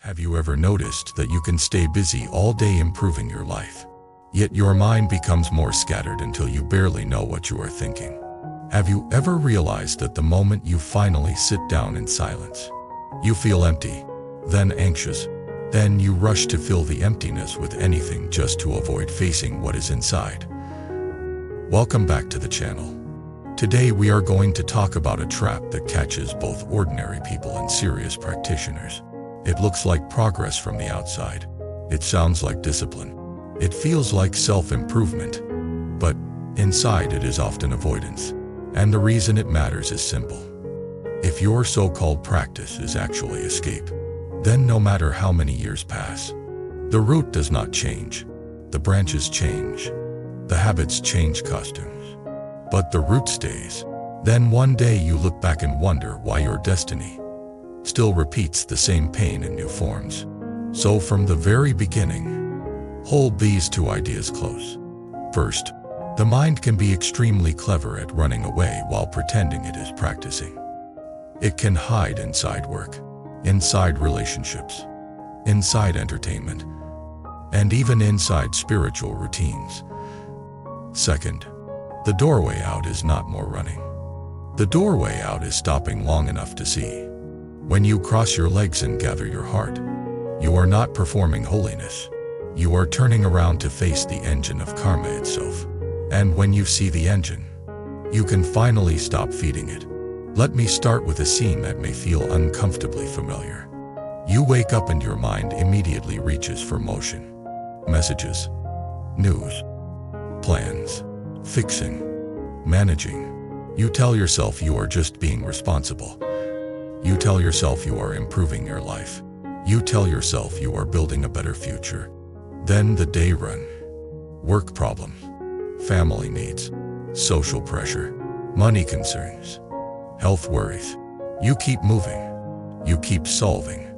Have you ever noticed that you can stay busy all day improving your life, yet your mind becomes more scattered until you barely know what you are thinking? Have you ever realized that the moment you finally sit down in silence, you feel empty, then anxious, then you rush to fill the emptiness with anything just to avoid facing what is inside? Welcome back to the channel. Today we are going to talk about a trap that catches both ordinary people and serious practitioners. It looks like progress from the outside. It sounds like discipline. It feels like self-improvement. But inside it is often avoidance. And the reason it matters is simple. If your so-called practice is actually escape, then no matter how many years pass, the root does not change. The branches change. The habits change costumes. But the root stays. Then one day you look back and wonder why your destiny still repeats the same pain in new forms. So from the very beginning, hold these two ideas close. First, the mind can be extremely clever at running away while pretending it is practicing. It can hide inside work, inside relationships, inside entertainment, and even inside spiritual routines. Second, the doorway out is not more running. The doorway out is stopping long enough to see. When you cross your legs and gather your heart, you are not performing holiness. You are turning around to face the engine of karma itself. And when you see the engine, you can finally stop feeding it. Let me start with a scene that may feel uncomfortably familiar. You wake up and your mind immediately reaches for motion. Messages, news, plans, fixing, managing. You tell yourself you are just being responsible. You tell yourself you are improving your life. You tell yourself you are building a better future. Then the day runs. Work problems, family needs, social pressure, money concerns, health worries. You keep moving. You keep solving.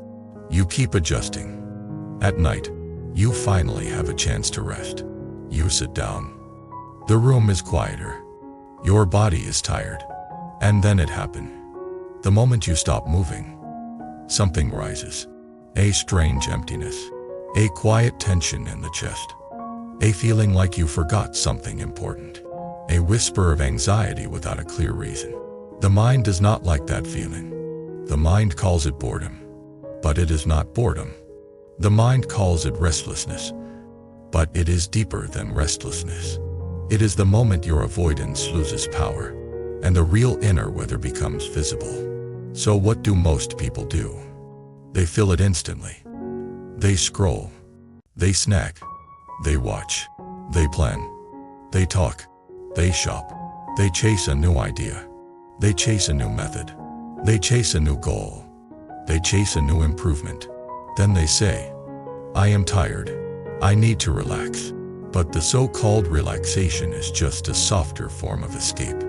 You keep adjusting. At night, you finally have a chance to rest. You sit down. The room is quieter. Your body is tired. And then it happened. The moment you stop moving, something rises. A strange emptiness. A quiet tension in the chest. A feeling like you forgot something important. A whisper of anxiety without a clear reason. The mind does not like that feeling. The mind calls it boredom. But it is not boredom. The mind calls it restlessness. But it is deeper than restlessness. It is the moment your avoidance loses power, and the real inner weather becomes visible. So what do most people do? They fill it instantly. They scroll. They snack. They watch. They plan. They talk. They shop. They chase a new idea. They chase a new method. They chase a new goal. They chase a new improvement. Then they say, I am tired. I need to relax. But the so-called relaxation is just a softer form of escape.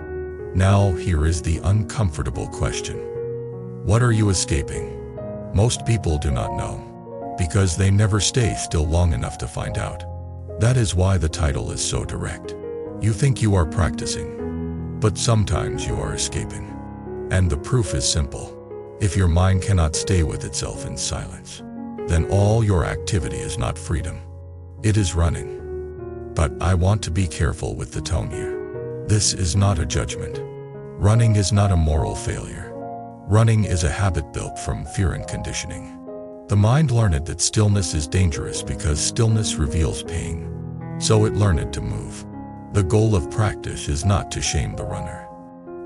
Now here is the uncomfortable question. What are you escaping? Most people do not know, because they never stay still long enough to find out. That is why the title is so direct. You think you are practicing, but sometimes you are escaping. And the proof is simple. If your mind cannot stay with itself in silence, then all your activity is not freedom. It is running. But I want to be careful with the tone here. This is not a judgment. Running is not a moral failure. Running is a habit built from fear and conditioning. The mind learned that stillness is dangerous because stillness reveals pain. So it learned to move. The goal of practice is not to shame the runner.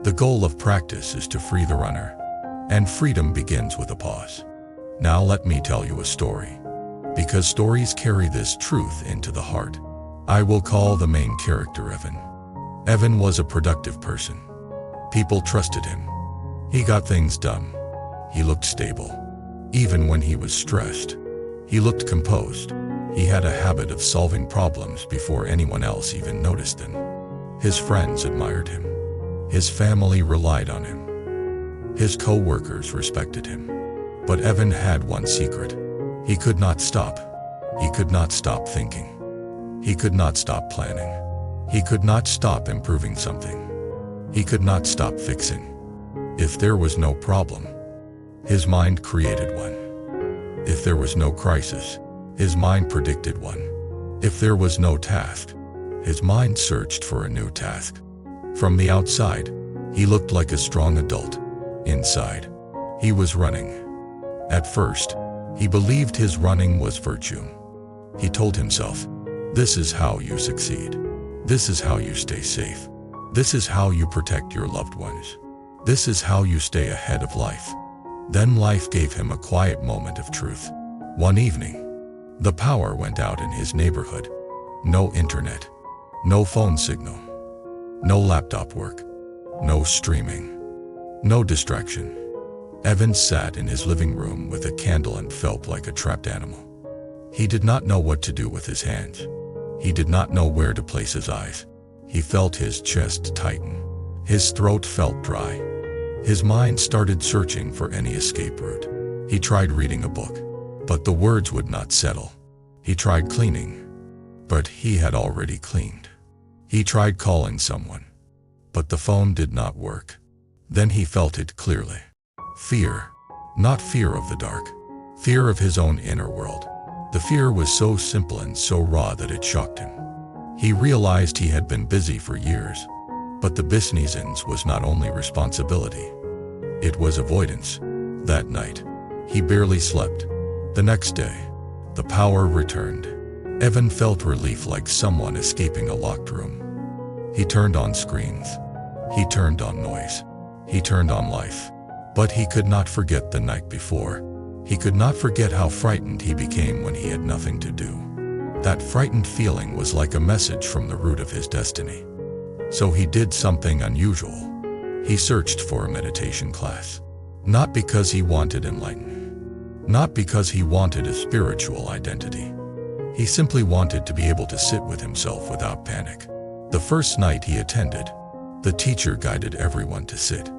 The goal of practice is to free the runner. And freedom begins with a pause. Now let me tell you a story. Because stories carry this truth into the heart. I will call the main character Evan. Evan was a productive person. People trusted him. He got things done. He looked stable. Even when he was stressed, he looked composed. He had a habit of solving problems before anyone else even noticed them. His friends admired him. His family relied on him. His co-workers respected him. But Evan had one secret. He could not stop. He could not stop thinking. He could not stop planning. He could not stop improving something. He could not stop fixing. If there was no problem, his mind created one. If there was no crisis, his mind predicted one. If there was no task, his mind searched for a new task. From the outside, he looked like a strong adult. Inside, he was running. At first, he believed his running was virtue. He told himself, "This is how you succeed. This is how you stay safe. This is how you protect your loved ones. This is how you stay ahead of life." Then life gave him a quiet moment of truth. One evening, the power went out in his neighborhood. No internet, no phone signal, no laptop work, no streaming, no distraction. Evan sat in his living room with a candle and felt like a trapped animal. He did not know what to do with his hands. He did not know where to place his eyes. He felt his chest tighten. His throat felt dry. His mind started searching for any escape route. He tried reading a book, but the words would not settle. He tried cleaning, but he had already cleaned. He tried calling someone, but the phone did not work. Then he felt it clearly. Fear, not fear of the dark, fear of his own inner world. The fear was so simple and so raw that it shocked him. He realized he had been busy for years, but the business was not only responsibility, it was avoidance. That night, he barely slept. The next day, the power returned. Evan felt relief like someone escaping a locked room. He turned on screens. He turned on noise. He turned on life. But he could not forget the night before. He could not forget how frightened he became when he had nothing to do. That frightened feeling was like a message from the root of his destiny. So he did something unusual. He searched for a meditation class. Not because he wanted enlightenment. Not because he wanted a spiritual identity. He simply wanted to be able to sit with himself without panic. The first night he attended, the teacher guided everyone to sit.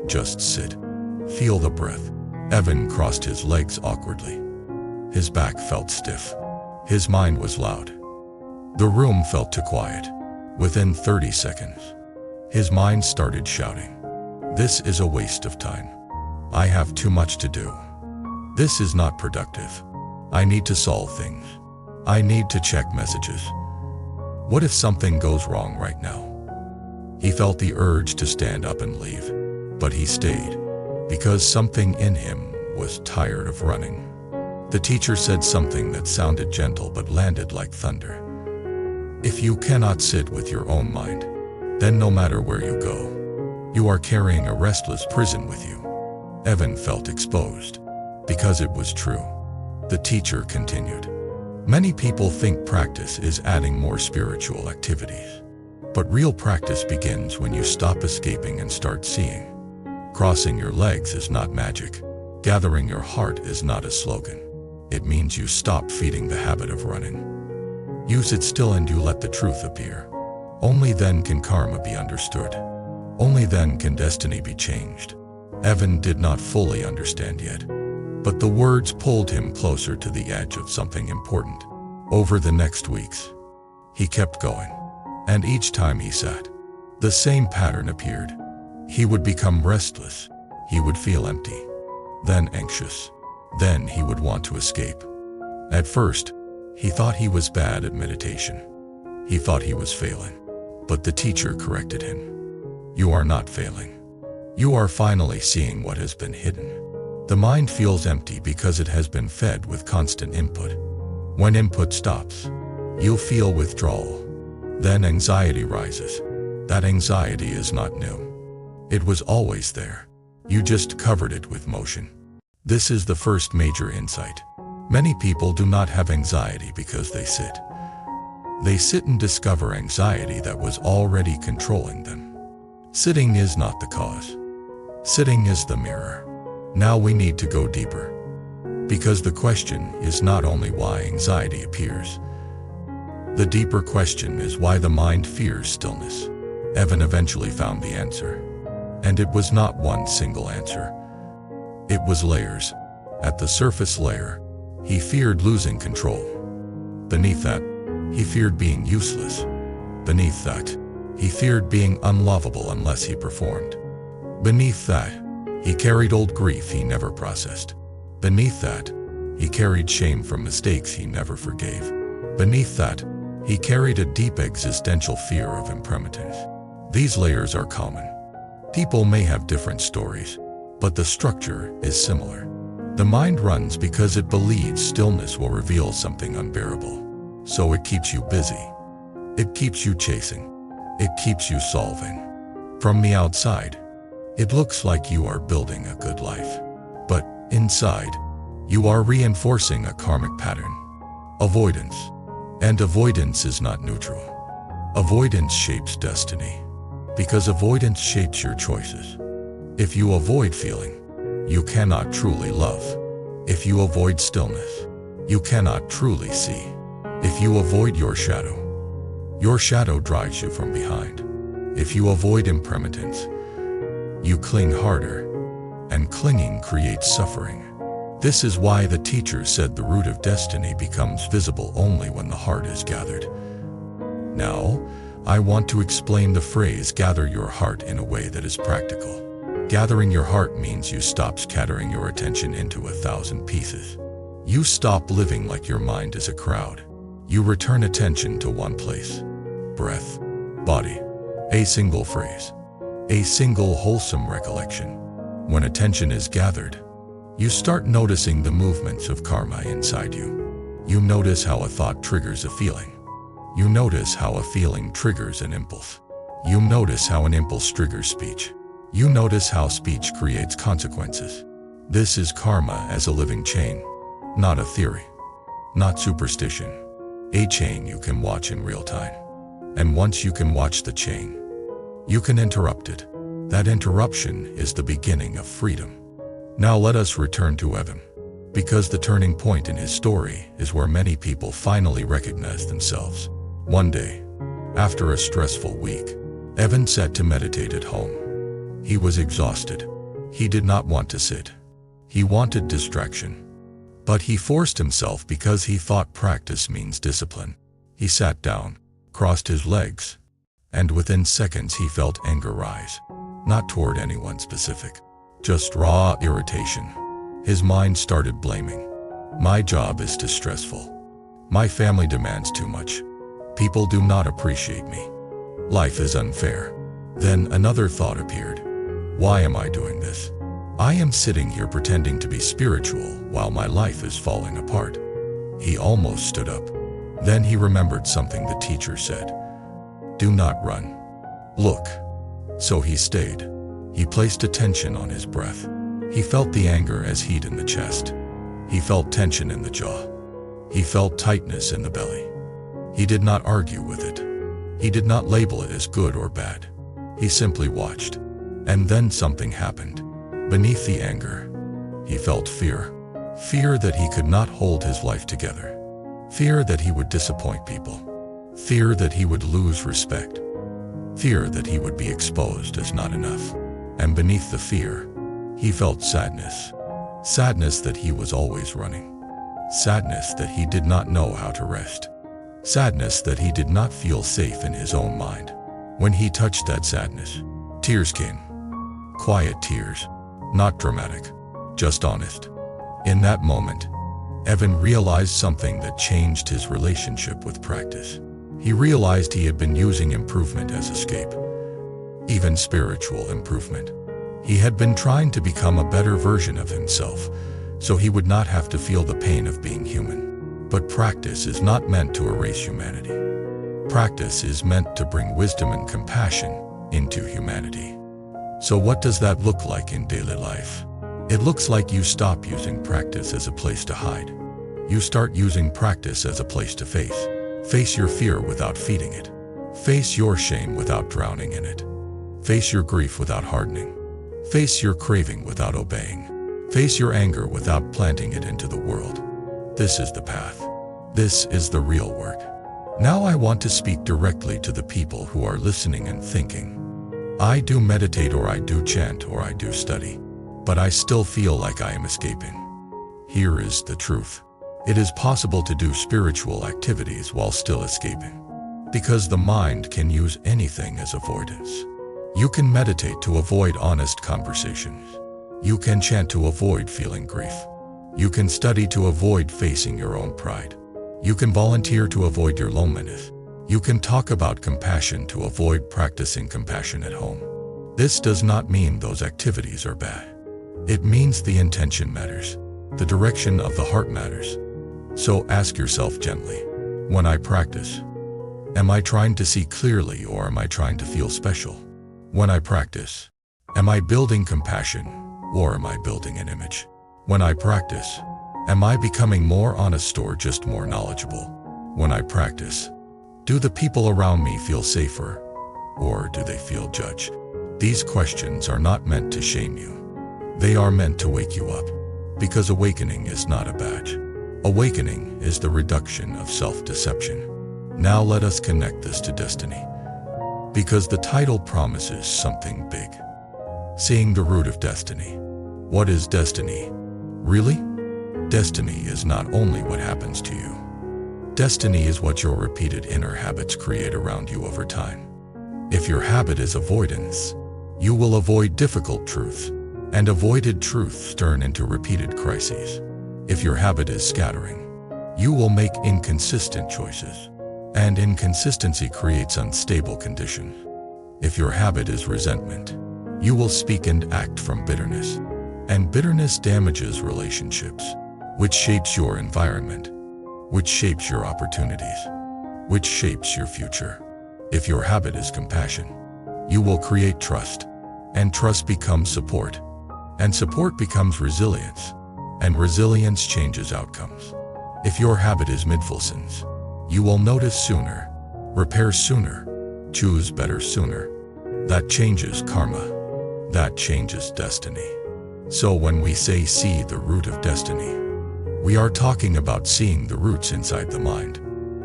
Just sit. Feel the breath. Evan crossed his legs awkwardly. His back felt stiff. His mind was loud. The room felt too quiet. Within 30 seconds, his mind started shouting, "This is a waste of time. I have too much to do. This is not productive. I need to solve things. I need to check messages. What if something goes wrong right now?" He felt the urge to stand up and leave, but he stayed because something in him was tired of running. The teacher said something that sounded gentle but landed like thunder. If you cannot sit with your own mind, then no matter where you go, you are carrying a restless prison with you. Evan felt exposed because it was true. The teacher continued, "Many people think practice is adding more spiritual activities. But real practice begins when you stop escaping and start seeing. Crossing your legs is not magic. Gathering your heart is not a slogan. It means you stop feeding the habit of running. You sit still and you let the truth appear. Only then can karma be understood. Only then can destiny be changed." Evan did not fully understand yet, but the words pulled him closer to the edge of something important. Over the next weeks, he kept going. And each time he sat, the same pattern appeared. He would become restless. He would feel empty, then anxious. Then he would want to escape. At first, he thought he was bad at meditation. He thought he was failing. But the teacher corrected him. "You are not failing. You are finally seeing what has been hidden." The mind feels empty because it has been fed with constant input. When input stops, you'll feel withdrawal. Then anxiety rises. That anxiety is not new. It was always there. You just covered it with motion. This is the first major insight. Many people do not have anxiety because they sit. They sit and discover anxiety that was already controlling them. Sitting is not the cause. Sitting is the mirror. Now we need to go deeper. Because the question is not only why anxiety appears. The deeper question is why the mind fears stillness. Evan eventually found the answer. And it was not one single answer. It was layers. At the surface layer, he feared losing control. Beneath that, he feared being useless. Beneath that, he feared being unlovable unless he performed. Beneath that, he carried old grief he never processed. Beneath that, He carried shame from mistakes he never forgave. Beneath that, he carried a deep existential fear of impermanence. These layers are common. People may have different stories, but the structure is similar. The mind runs because it believes stillness will reveal something unbearable. So it keeps you busy. It keeps you chasing. It keeps you solving. From the outside, it looks like you are building a good life. But inside, you are reinforcing a karmic pattern. Avoidance. And avoidance is not neutral. Avoidance shapes destiny. Because avoidance shapes your choices. If you avoid feeling, you cannot truly love. If you avoid stillness, you cannot truly see. If you avoid your shadow drives you from behind. If you avoid impermanence, you cling harder, and clinging creates suffering. This is why the teacher said the root of destiny becomes visible only when the heart is gathered. Now, I want to explain the phrase gather your heart in a way that is practical. Gathering your heart means you stop scattering your attention into 1,000 pieces. You stop living like your mind is a crowd. You return attention to one place. Breath, body, a single phrase, a single wholesome recollection. When attention is gathered, you start noticing the movements of karma inside you. You notice how a thought triggers a feeling. You notice how a feeling triggers an impulse. You notice how an impulse triggers speech. You notice how speech creates consequences. This is karma as a living chain, not a theory, not superstition. A chain you can watch in real time. And once you can watch the chain, you can interrupt it. That interruption is the beginning of freedom. Now let us return to Evan, because the turning point in his story is where many people finally recognize themselves. One day, after a stressful week, Evan sat to meditate at home. He was exhausted. He did not want to sit. He wanted distraction. But he forced himself because he thought practice means discipline. He sat down, crossed his legs, and within seconds he felt anger rise. Not toward anyone specific, just raw irritation. His mind started blaming. My job is too stressful. My family demands too much. People do not appreciate me. Life is unfair. Then another thought appeared. Why am I doing this? I am sitting here pretending to be spiritual while my life is falling apart. He almost stood up. Then he remembered something the teacher said. Do not run. Look. So he stayed. He placed attention on his breath. He felt the anger as heat in the chest. He felt tension in the jaw. He felt tightness in the belly. He did not argue with it. He did not label it as good or bad. He simply watched. And then something happened. Beneath the anger, he felt fear. Fear that he could not hold his life together. Fear that he would disappoint people. Fear that he would lose respect. Fear that he would be exposed as not enough. And beneath the fear, he felt sadness. Sadness that he was always running. Sadness that he did not know how to rest. Sadness that he did not feel safe in his own mind. When he touched that sadness, tears came. Quiet tears, not dramatic, just honest. In that moment, Evan realized something that changed his relationship with practice. He realized he had been using improvement as escape. Even spiritual improvement. He had been trying to become a better version of himself, so he would not have to feel the pain of being human. But practice is not meant to erase humanity. Practice is meant to bring wisdom and compassion into humanity. So what does that look like in daily life? It looks like you stop using practice as a place to hide. You start using practice as a place to face. Face your fear without feeding it. Face your shame without drowning in it. Face your grief without hardening. Face your craving without obeying. Face your anger without planting it into the world. This is the path. This is the real work. Now I want to speak directly to the people who are listening and thinking, I do meditate or I do chant or I do study, but I still feel like I am escaping. Here is the truth. It is possible to do spiritual activities while still escaping, because the mind can use anything as avoidance. You can meditate to avoid honest conversations. You can chant to avoid feeling grief. You can study to avoid facing your own pride. You can volunteer to avoid your loneliness. You can talk about compassion to avoid practicing compassion at home. This does not mean those activities are bad. It means the intention matters. The direction of the heart matters. So ask yourself gently, when I practice, am I trying to see clearly or am I trying to feel special? When I practice, am I building compassion or am I building an image? When I practice, am I becoming more honest or just more knowledgeable? When I practice, do the people around me feel safer or do they feel judged? These questions are not meant to shame you. They are meant to wake you up, because awakening is not a badge. Awakening is the reduction of self-deception. Now let us connect this to destiny, because the title promises something big. Seeing the root of destiny. What is destiny? Really? Destiny is not only what happens to you. Destiny is what your repeated inner habits create around you over time. If your habit is avoidance, you will avoid difficult truths, and avoided truths turn into repeated crises. If your habit is scattering, you will make inconsistent choices, and inconsistency creates unstable conditions. If your habit is resentment, you will speak and act from bitterness, and bitterness damages relationships, which shapes your environment, which shapes your opportunities, which shapes your future. If your habit is compassion, you will create trust, and trust becomes support, and support becomes resilience, and resilience changes outcomes. If your habit is mindfulness, you will notice sooner, repair sooner, choose better sooner. That changes karma. That changes destiny. So when we say see the root of destiny, we are talking about seeing the roots inside the mind.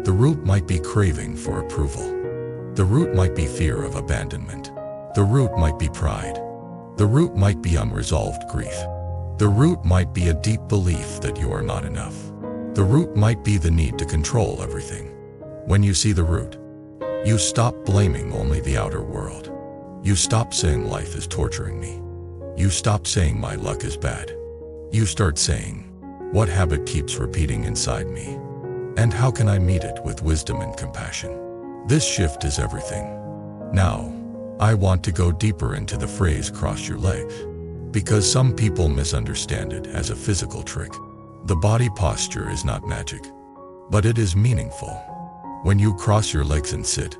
The root might be craving for approval. The root might be fear of abandonment. The root might be pride. The root might be unresolved grief. The root might be a deep belief that you are not enough. The root might be the need to control everything. When you see the root, you stop blaming only the outer world. You stop saying life is torturing me. You stop saying my luck is bad. You start saying, what habit keeps repeating inside me? And how can I meet it with wisdom and compassion? This shift is everything. Now, I want to go deeper into the phrase cross your legs, because some people misunderstand it as a physical trick. The body posture is not magic, but it is meaningful. When you cross your legs and sit,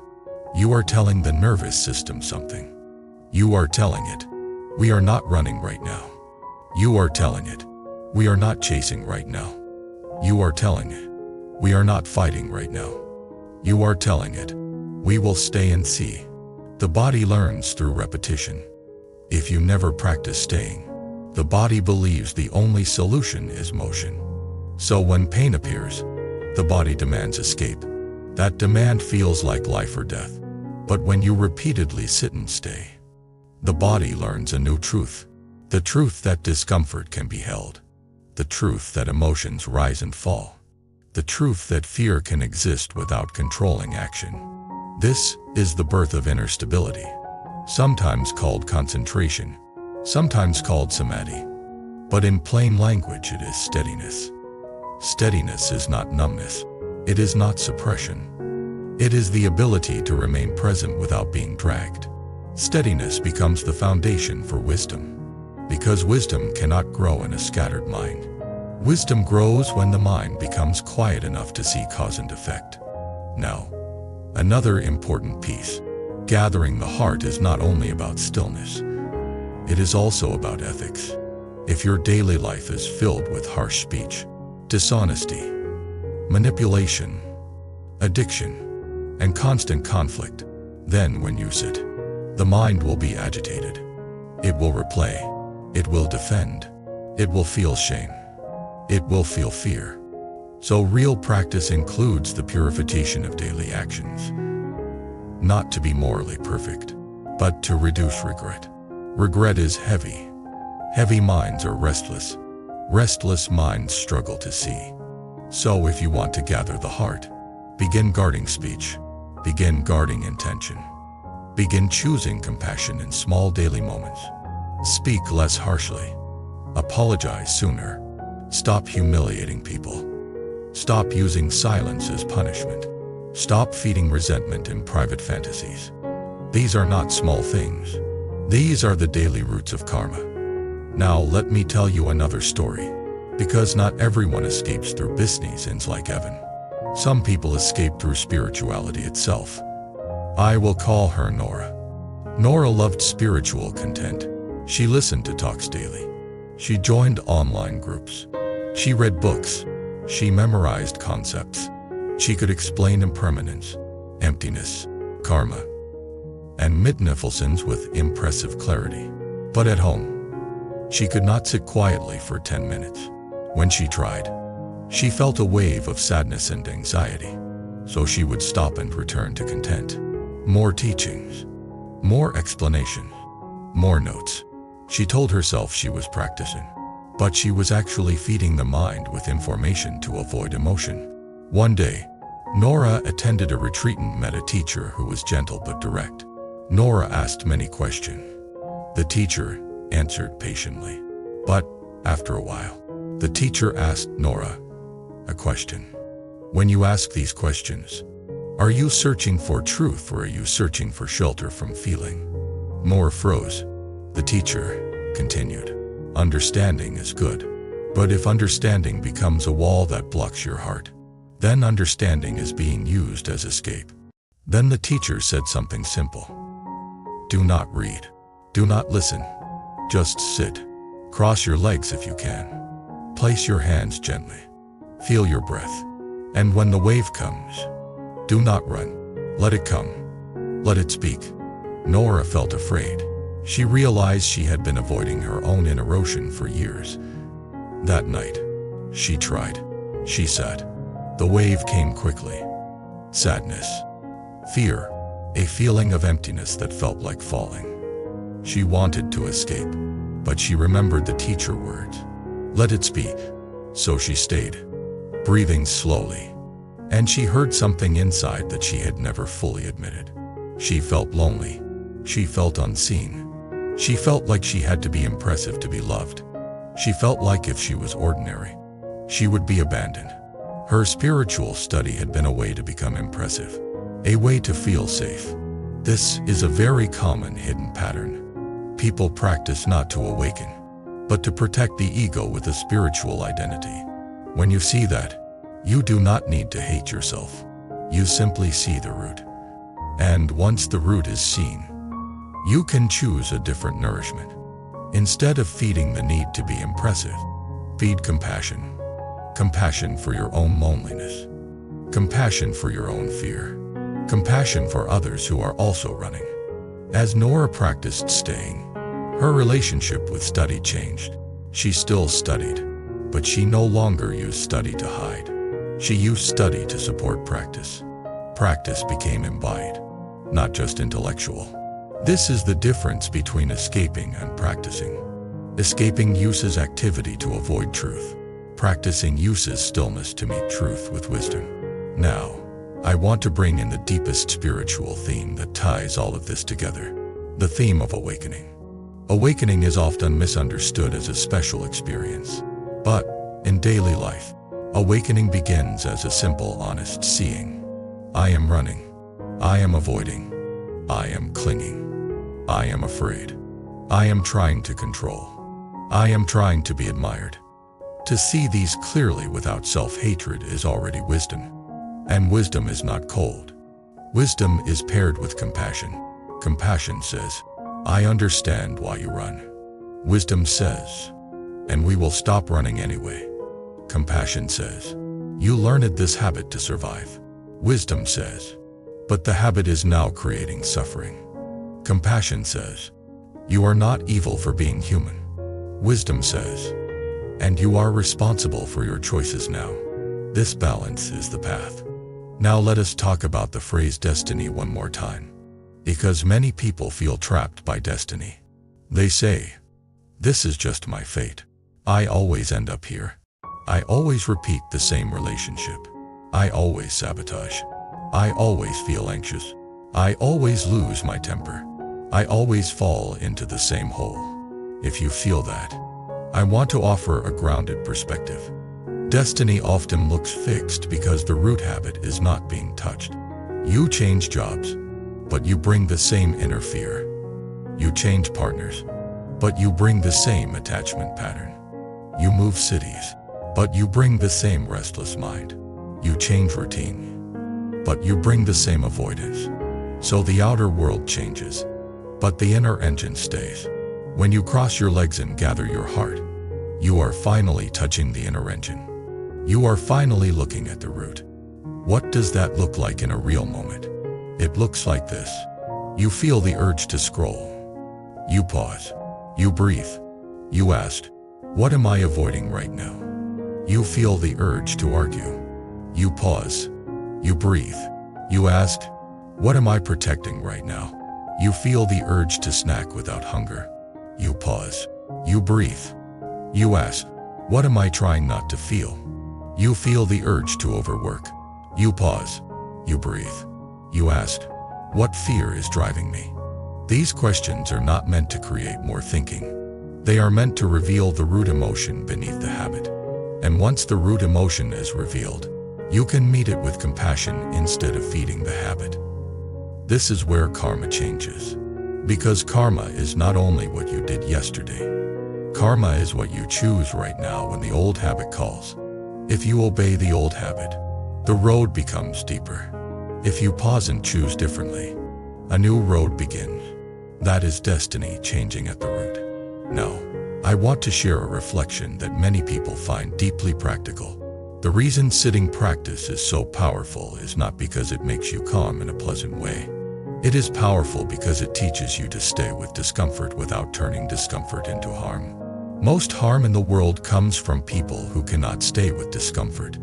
you are telling the nervous system something. You are telling it, we are not running right now. You are telling it, we are not chasing right now. You are telling it, we are not fighting right now. You are telling it, we will stay and see. The body learns through repetition. If you never practice staying, the body believes the only solution is motion. So when pain appears, the body demands escape. That demand feels like life or death. But when you repeatedly sit and stay, the body learns a new truth. The truth that discomfort can be held. The truth that emotions rise and fall. The truth that fear can exist without controlling action. This is the birth of inner stability, sometimes called concentration, sometimes called samadhi. But in plain language, it is steadiness. Steadiness is not numbness. It is not suppression. It is the ability to remain present without being dragged. Steadiness becomes the foundation for wisdom, because wisdom cannot grow in a scattered mind. Wisdom grows when the mind becomes quiet enough to see cause and effect. Now, another important piece. Gathering the heart is not only about stillness. It is also about ethics. If your daily life is filled with harsh speech, dishonesty, manipulation, addiction, and constant conflict, then when you sit, the mind will be agitated. It will replay. It will defend. It will feel shame. It will feel fear. So real practice includes the purification of daily actions. Not to be morally perfect, but to reduce regret. Regret is heavy. Heavy minds are restless. Restless minds struggle to see. So if you want to gather the heart, begin guarding speech. Begin guarding intention. Begin choosing compassion in small daily moments. Speak less harshly. Apologize sooner. Stop humiliating people. Stop using silence as punishment. Stop feeding resentment in private fantasies. These are not small things. These are the daily roots of karma. Now let me tell you another story. Because not everyone escapes through business ends like Evan. Some people escape through spirituality itself. I will call her Nora. Nora loved spiritual content. She listened to talks daily. She joined online groups. She read books. She memorized concepts. She could explain impermanence, emptiness, karma, and magnificence with impressive clarity. But at home, she could not sit quietly for 10 minutes. When she tried, she felt a wave of sadness and anxiety. So she would stop and return to content. More teachings, more explanations, more notes. She told herself she was practicing, but she was actually feeding the mind with information to avoid emotion. One day, Nora attended a retreat and met a teacher who was gentle but direct. Nora asked many questions. The teacher answered patiently. But after a while, the teacher asked Nora a question. When you ask these questions, are you searching for truth or are you searching for shelter from feeling? Nora froze. The teacher continued. Understanding is good, but if understanding becomes a wall that blocks your heart, then understanding is being used as escape. Then the teacher said something simple. Do not read. Do not listen. Just sit. Cross your legs if you can. Place your hands gently. Feel your breath. And when the wave comes, do not run. Let it come. Let it speak. Nora felt afraid. She realized she had been avoiding her own inner ocean for years. That night, she tried. She sat. The wave came quickly. Sadness. Fear. A feeling of emptiness that felt like falling. She wanted to escape, but she remembered the teacher words. Let it speak. So she stayed, breathing slowly. And she heard something inside that she had never fully admitted. She felt lonely. She felt unseen. She felt like she had to be impressive to be loved. She felt like if she was ordinary, she would be abandoned. Her spiritual study had been a way to become impressive, a way to feel safe. This is a very common hidden pattern. People practice not to awaken, but to protect the ego with a spiritual identity. When you see that, you do not need to hate yourself. You simply see the root. And once the root is seen, you can choose a different nourishment. Instead of feeding the need to be impressive, feed compassion. Compassion for your own loneliness. Compassion for your own fear. Compassion for others who are also running. As Nora practiced staying, her relationship with study changed. She still studied, but she no longer used study to hide. She used study to support practice. Practice became embodied, not just intellectual. This is the difference between escaping and practicing. Escaping uses activity to avoid truth. Practicing uses stillness to meet truth with wisdom. Now, I want to bring in the deepest spiritual theme that ties all of this together. The theme of awakening. Awakening is often misunderstood as a special experience. But, in daily life, awakening begins as a simple, honest seeing. I am running. I am avoiding. I am clinging. I am afraid. I am trying to control. I am trying to be admired. To see these clearly without self-hatred is already wisdom. And wisdom is not cold. Wisdom is paired with compassion. Compassion says, I understand why you run. Wisdom says, and we will stop running anyway. Compassion says, you learned this habit to survive. Wisdom says, but the habit is now creating suffering. Compassion says, you are not evil for being human. Wisdom says, and you are responsible for your choices now. This balance is the path. Now let us talk about the phrase destiny one more time. Because many people feel trapped by destiny. They say, this is just my fate. I always end up here. I always repeat the same relationship. I always sabotage. I always feel anxious. I always lose my temper. I always fall into the same hole. If you feel that, I want to offer a grounded perspective. Destiny often looks fixed because the root habit is not being touched. You change jobs, but you bring the same inner fear. You change partners, but you bring the same attachment pattern. You move cities, but you bring the same restless mind. You change routine, but you bring the same avoidance. So the outer world changes, but the inner engine stays. When you cross your legs and gather your heart, you are finally touching the inner engine. You are finally looking at the root. What does that look like in a real moment? It looks like this. You feel the urge to scroll. You pause. You breathe. You ask, what am I avoiding right now? You feel the urge to argue. You pause. You breathe. You ask, what am I protecting right now? You feel the urge to snack without hunger. You pause. You breathe. You ask, what am I trying not to feel? You feel the urge to overwork. You pause. You breathe. You ask, what fear is driving me? These questions are not meant to create more thinking. They are meant to reveal the root emotion beneath the habit. And once the root emotion is revealed, you can meet it with compassion instead of feeding the habit. This is where karma changes. Because karma is not only what you did yesterday. Karma is what you choose right now when the old habit calls. If you obey the old habit, the road becomes deeper. If you pause and choose differently, a new road begins. That is destiny changing at the root. Now, I want to share a reflection that many people find deeply practical. The reason sitting practice is so powerful is not because it makes you calm in a pleasant way. It is powerful because it teaches you to stay with discomfort without turning discomfort into harm. Most harm in the world comes from people who cannot stay with discomfort.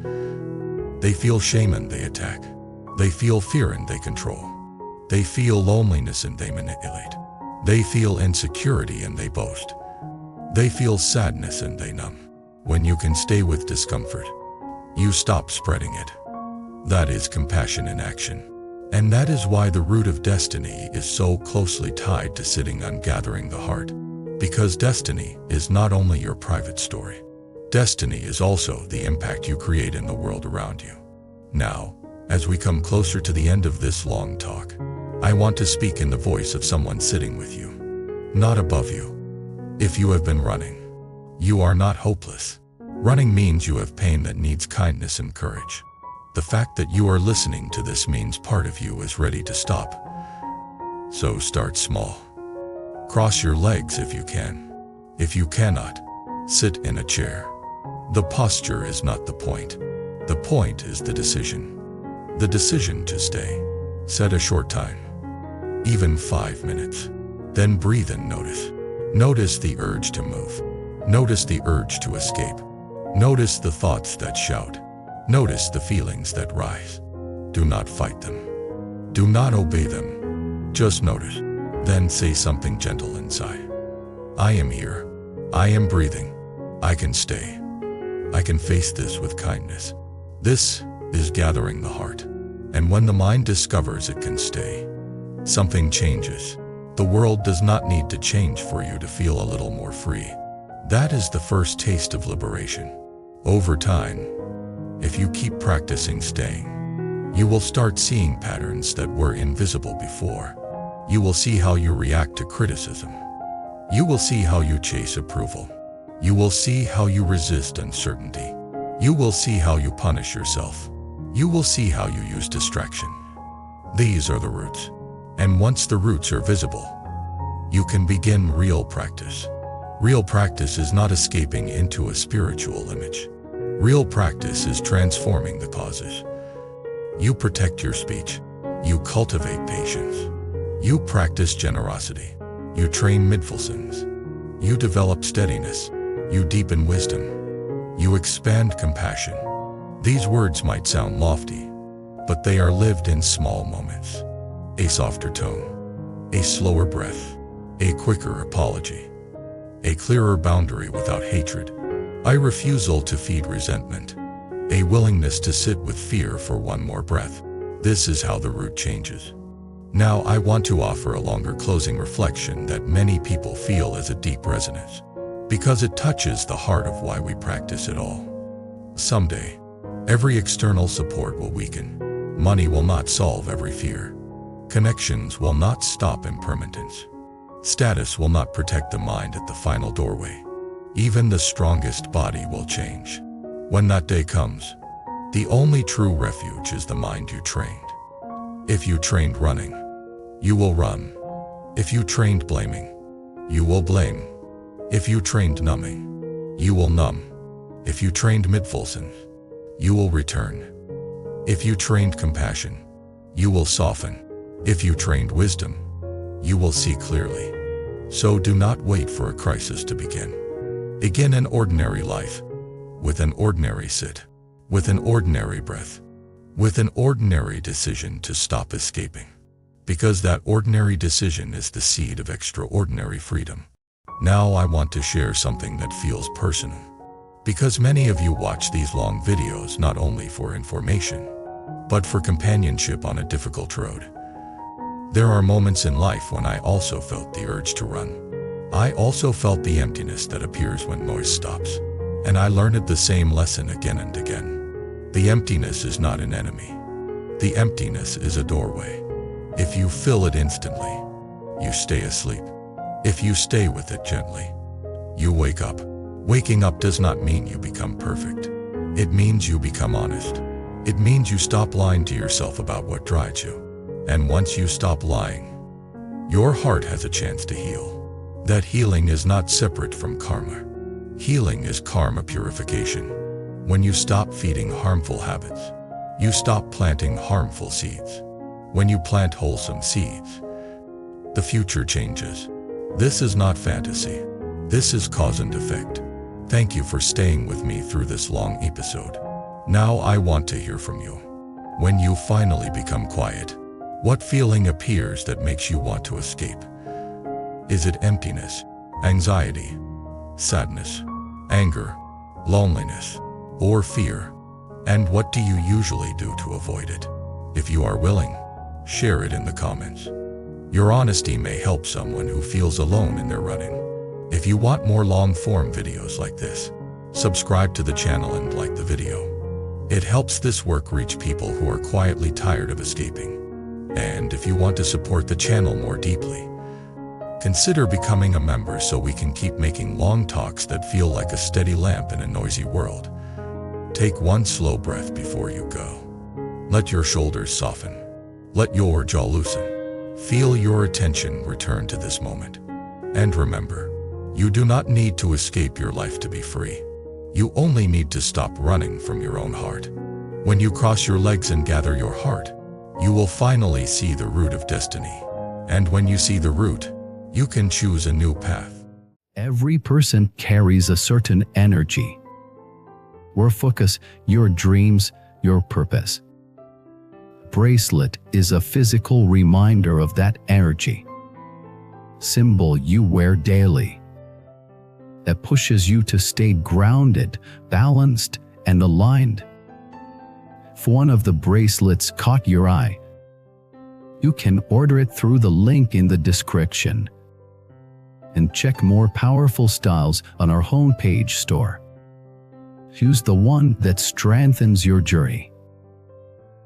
They feel shame and they attack. They feel fear and they control. They feel loneliness and they manipulate. They feel insecurity and they boast. They feel sadness and they numb. When you can stay with discomfort, you stop spreading it. That is compassion in action. And that is why the root of destiny is so closely tied to sitting on gathering the heart. Because destiny is not only your private story. Destiny is also the impact you create in the world around you. Now, as we come closer to the end of this long talk, I want to speak in the voice of someone sitting with you, not above you. If you have been running, you are not hopeless. Running means you have pain that needs kindness and courage. The fact that you are listening to this means part of you is ready to stop. So start small. Cross your legs if you can. If you cannot, sit in a chair. The posture is not the point. The point is the decision. The decision to stay. Set a short time. Even 5 minutes. Then breathe and notice. Notice the urge to move. Notice the urge to escape. Notice the thoughts that shout. Notice the feelings that rise. Do not fight them. Do not obey them. Just notice. Then say something gentle inside. I am here. I am breathing. I can stay. I can face this with kindness. This is gathering the heart. And when the mind discovers it can stay, something changes. The world does not need to change for you to feel a little more free. That is the first taste of liberation. Over time, if you keep practicing staying, you will start seeing patterns that were invisible before. You will see how you react to criticism. You will see how you chase approval. You will see how you resist uncertainty. You will see how you punish yourself. You will see how you use distraction. These are the roots. And once the roots are visible, you can begin real practice. Real practice is not escaping into a spiritual image. Real practice is transforming the causes. You protect your speech. You cultivate patience. You practice generosity. You train mindfulness. You develop steadiness. You deepen wisdom. You expand compassion. These words might sound lofty, but they are lived in small moments. A softer tone, a slower breath, a quicker apology, a clearer boundary without hatred, a refusal to feed resentment, a willingness to sit with fear for one more breath. This is how the root changes. Now I want to offer a longer closing reflection that many people feel as a deep resonance. because it touches the heart of why we practice it all. Someday, every external support will weaken. Money will not solve every fear. Connections will not stop impermanence. Status will not protect the mind at the final doorway. Even the strongest body will change. When that day comes, the only true refuge is the mind you trained. If you trained running, you will run. If you trained blaming, you will blame. If you trained numbing, you will numb. If you trained mitwilsen, you will return. If you trained compassion, you will soften. If you trained wisdom, you will see clearly. So do not wait for a crisis to begin. Begin an ordinary life, with an ordinary sit, with an ordinary breath, with an ordinary decision to stop escaping. Because that ordinary decision is the seed of extraordinary freedom. Now I want to share something that feels personal. Because many of you watch these long videos not only for information, but for companionship on a difficult road. There are moments in life when I also felt the urge to run. I also felt the emptiness that appears when noise stops. And I learned the same lesson again and again. The emptiness is not an enemy. The emptiness is a doorway. If you fill it instantly, you stay asleep. If you stay with it gently, you wake up. Waking up does not mean you become perfect. It means you become honest. It means you stop lying to yourself about what drives you. And once you stop lying, your heart has a chance to heal. That healing is not separate from karma. Healing is karma purification. When you stop feeding harmful habits, you stop planting harmful seeds. When you plant wholesome seeds, the future changes. This is not fantasy. This is cause and effect. Thank you for staying with me through this long episode. Now I want to hear from you. When you finally become quiet, what feeling appears that makes you want to escape? Is it emptiness, anxiety, sadness, anger, loneliness, or fear? And what do you usually do to avoid it? If you are willing, share it in the comments. Your honesty may help someone who feels alone in their running. If you want more long-form videos like this, subscribe to the channel and like the video. It helps this work reach people who are quietly tired of escaping. And if you want to support the channel more deeply, consider becoming a member so we can keep making long talks that feel like a steady lamp in a noisy world. Take one slow breath before you go. Let your shoulders soften. Let your jaw loosen. Feel your attention return to this moment. And remember, you do not need to escape your life to be free. You only need to stop running from your own heart. When you cross your legs and gather your heart, you will finally see the root of destiny. And when you see the root, you can choose a new path. Every person carries a certain energy. Your focus, your dreams, your purpose. Bracelet is a physical reminder of that energy. Symbol you wear daily. That pushes you to stay grounded, balanced, and aligned. If one of the bracelets caught your eye, you can order it through the link in the description. And check more powerful styles on our homepage store. Choose the one that strengthens your journey.